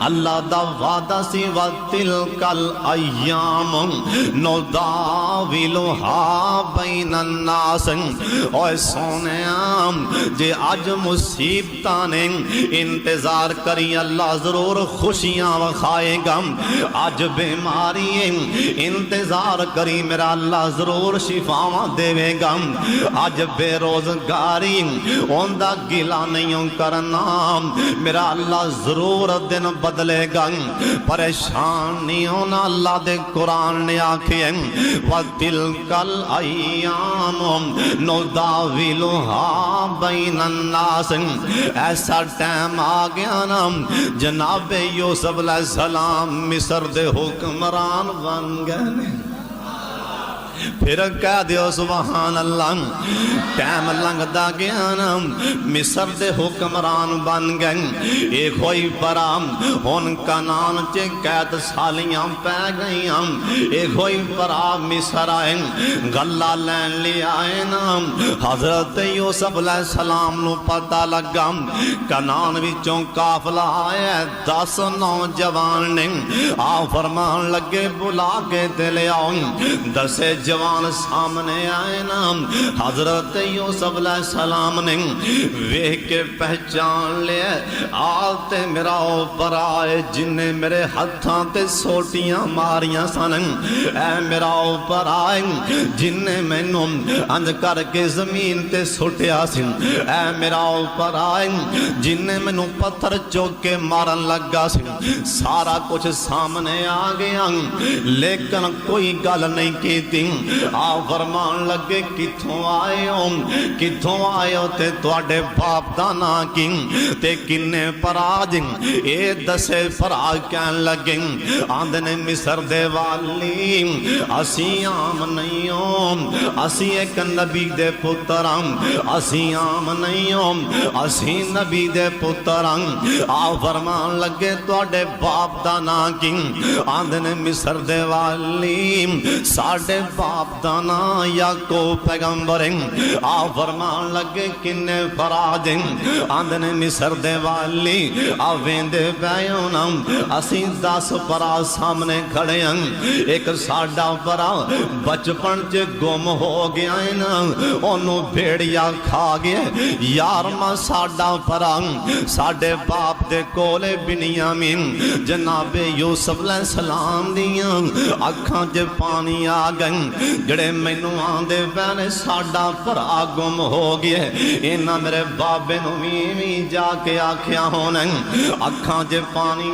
اللہ دا وعدہ سی وَتِلْكَ الْأَيَّامُ نُدَاوِلُهَا بَيْنَ النَّاسِ۔ اوے سونیاں جے اج مصیبتاں نے انتظار کری اللہ ضرور خوشیاں وکھائے گا، اج بیماری انتظار کری میرا اللہ ضرور شفاواں دے گا، اج بے روزگاری اوندا گلا نہیں کرنا میرا اللہ ضرور دن بدلے گا، پریشان نہیں ہونا اللہ دے قرآن نے آکھے وَتِلْكَ الْأَيَّامُ نُدَاوِلُهَا بَيْنَ النَّاسِ۔ ایسا ٹائم آ گیا نا جناب یوسف علیہ السلام مصر دے حکمران بن گئے، پھر کہہ دیو سبحان اللہ، ٹائم لنگدا گیا نا مصر دے حکمران بن گئے، ایک ہوئی پرام ہن کنان چے قید سالیاں پہ گئیاں، ایک ہوئی پرام مصر آئے گلہ لین لے آئے نا حضرت یوسف علیہ السلام نو پتہ لگا کنان وچوں قافلہ آیا 10 نوجوان نے آ فرمان لگے بلا کے دلے آؤ، 10 جوان سامنے آئے نا حضرت یوسف علیہ السلام نے ویکھ کے پہچان لیا آتے میرا اوپر آئے جن نے میرے ہتھاں تے سوٹیاں ماریاں سن، اے میرا اوپر آئے جن نے مینوں انج کر کے زمین تے سٹیا سی، اے میرا اوپر آئے جن نے مینوں پتھر چوک کے مارن لگا سی، سارا کچھ سامنے آ گیا لیکن کوئی گل نہیں کیتی، آ فرمان لگے کتھوں آئے ہو تے تواڈے باپ دا نام کی تے کنے پراج، اے 10 پراج کہن لگے آندے نے مصر دے والی اسی عام نہیں ہوں، اسی ایک نبی دے پتراں، اسی عام نہیں ہوں، اسی نبی دے پتراں، آ فرمان لگے تواڈے باپ دا نام کی آندے نے مصر دے والی ساڈے باپ دانا یعقوب پیغمبر، آ فرمان لگے کنے فراج آندنے مصر دے والی آ ویندے بیونا اسی 10 پرا سامنے کھڑے ہیں، ایک ساڈا پرا بچپن چ گم ہو گیا ہے نا انہوں بھیڑیا کھا گیا، یارما ساڈا پرا ساڈے باپ دے کولے بنیامین جناب یوسف علیہ السلام دیاں اکھاں چ پانی آ گئے، جڑے مینوں آندے پہنے ساڈا پرا گم ہو گیا، انہاں میرے بابے نوں وی جا کے آکھیا ہونا اکھاں چ پانی